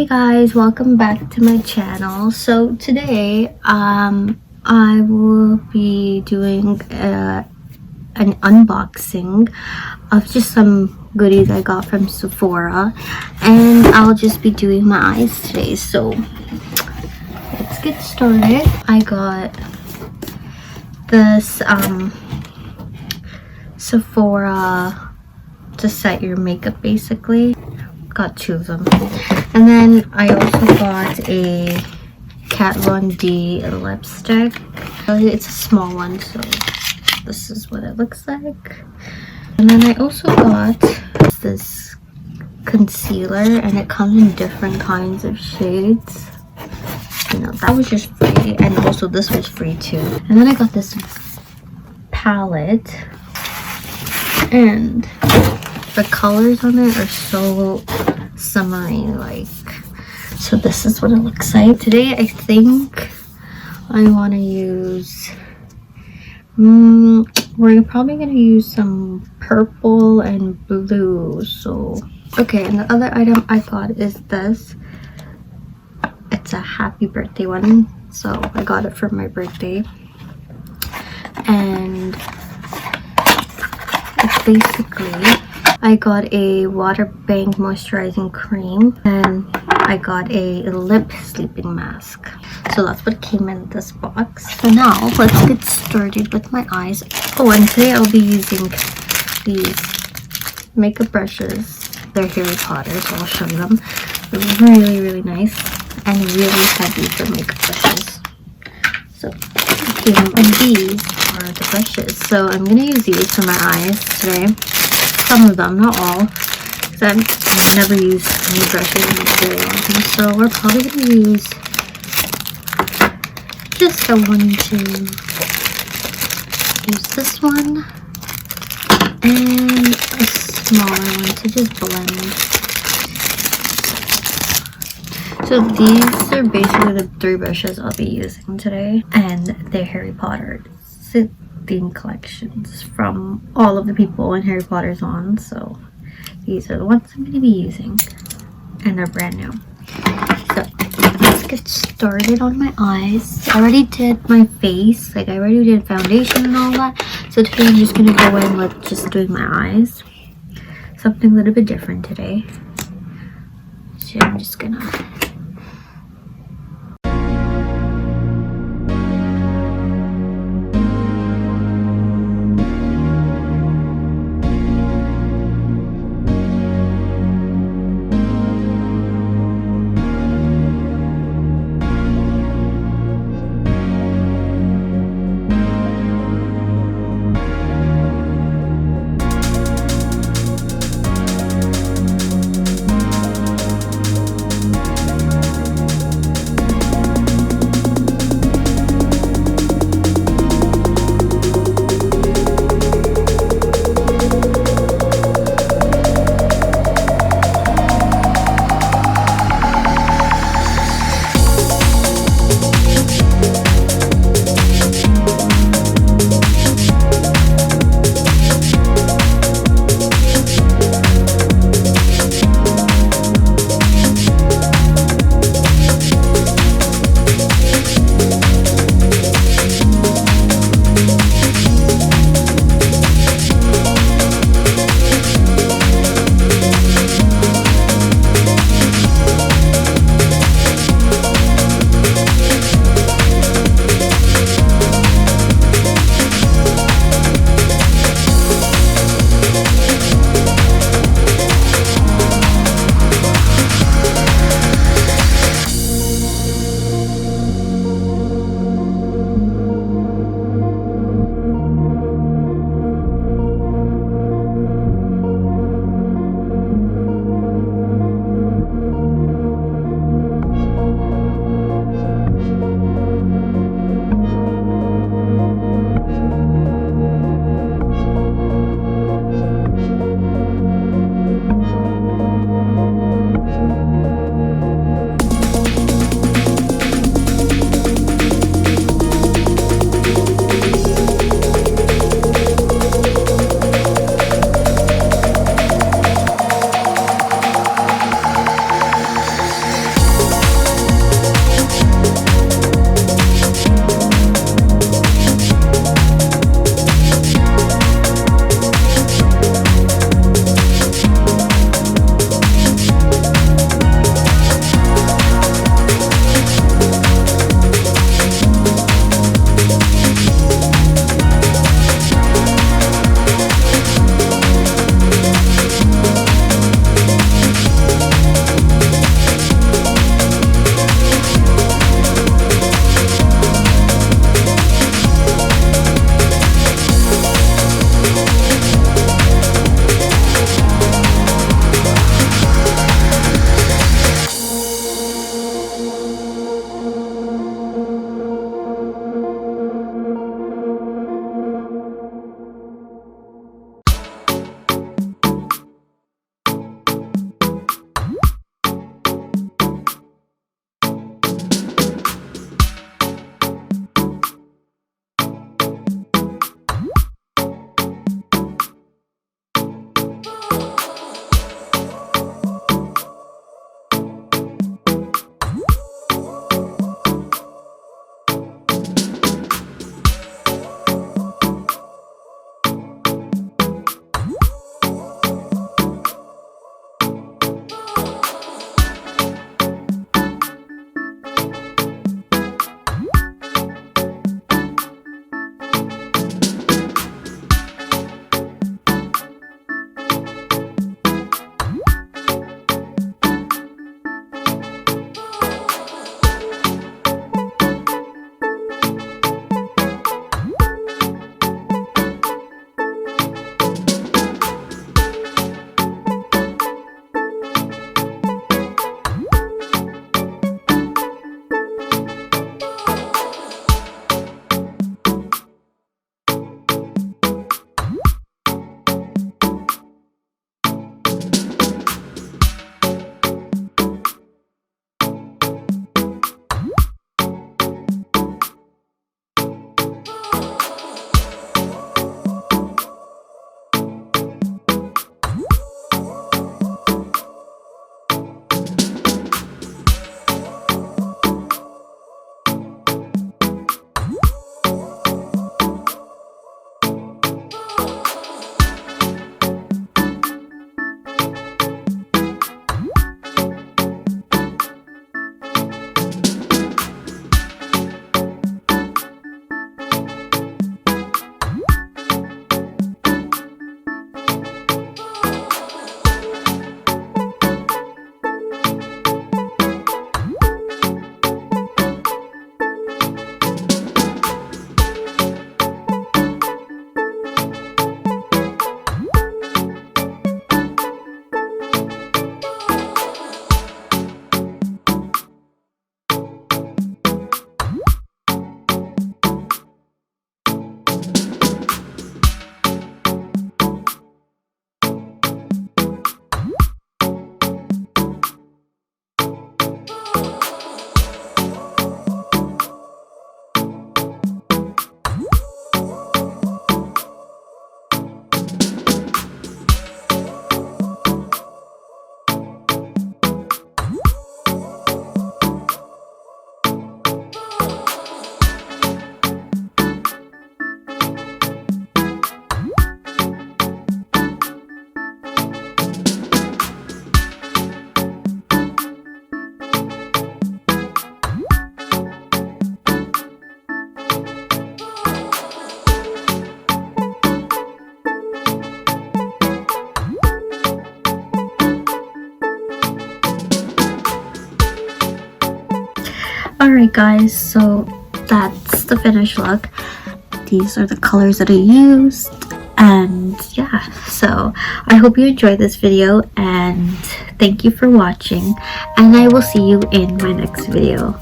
guys, welcome back to my channel. So today I will be doing an unboxing of just some goodies I got from Sephora, and I'll just be doing my eyes today. So let's get started. I got this Sephora to set your makeup, basically. Got two of them, and then I also got a KatVonD lipstick. It's a small one, so this is what it looks like. And then I also got this concealer, and it comes in different kinds of shades. You know, that was just free, and also this was free too. And then I got this palette, and the colors on it are so summery like. So this is what it looks like. Today I think I want to use we're probably going to use some purple and blue. So okay, and the other item I got is this. It's a happy birthday one, so I got it for my birthday, and it's basically, I got a water bank moisturizing cream, and I got a lip sleeping mask. So that's what came in this box. So now let's get started with my eyes. Oh, and today I'll be using these makeup brushes. They're Harry Potter, so I'll show them. They're really nice and really heavy for makeup brushes. So and these are the brushes. So I'm gonna use these for my eyes today. Some of them, not all, because I've never used any brushes in a very long time. So we're probably going to use just the one to use this one, and a smaller one to just blend. So these are basically the three brushes I'll be using today, and they're Harry Potter theme collections from all of the people in Harry Potter's on. So these are the ones I'm going to be using, and they're brand new. So let's get started on my eyes. I already did my face, like I already did foundation and all that. So today I'm just going to go in with just doing my eyes, something a little bit different today. So I'm just gonna Alright guys, so that's the finished look. These are the colors that I used, and yeah, so I hope you enjoyed this video, and thank you for watching, and I will see you in my next video.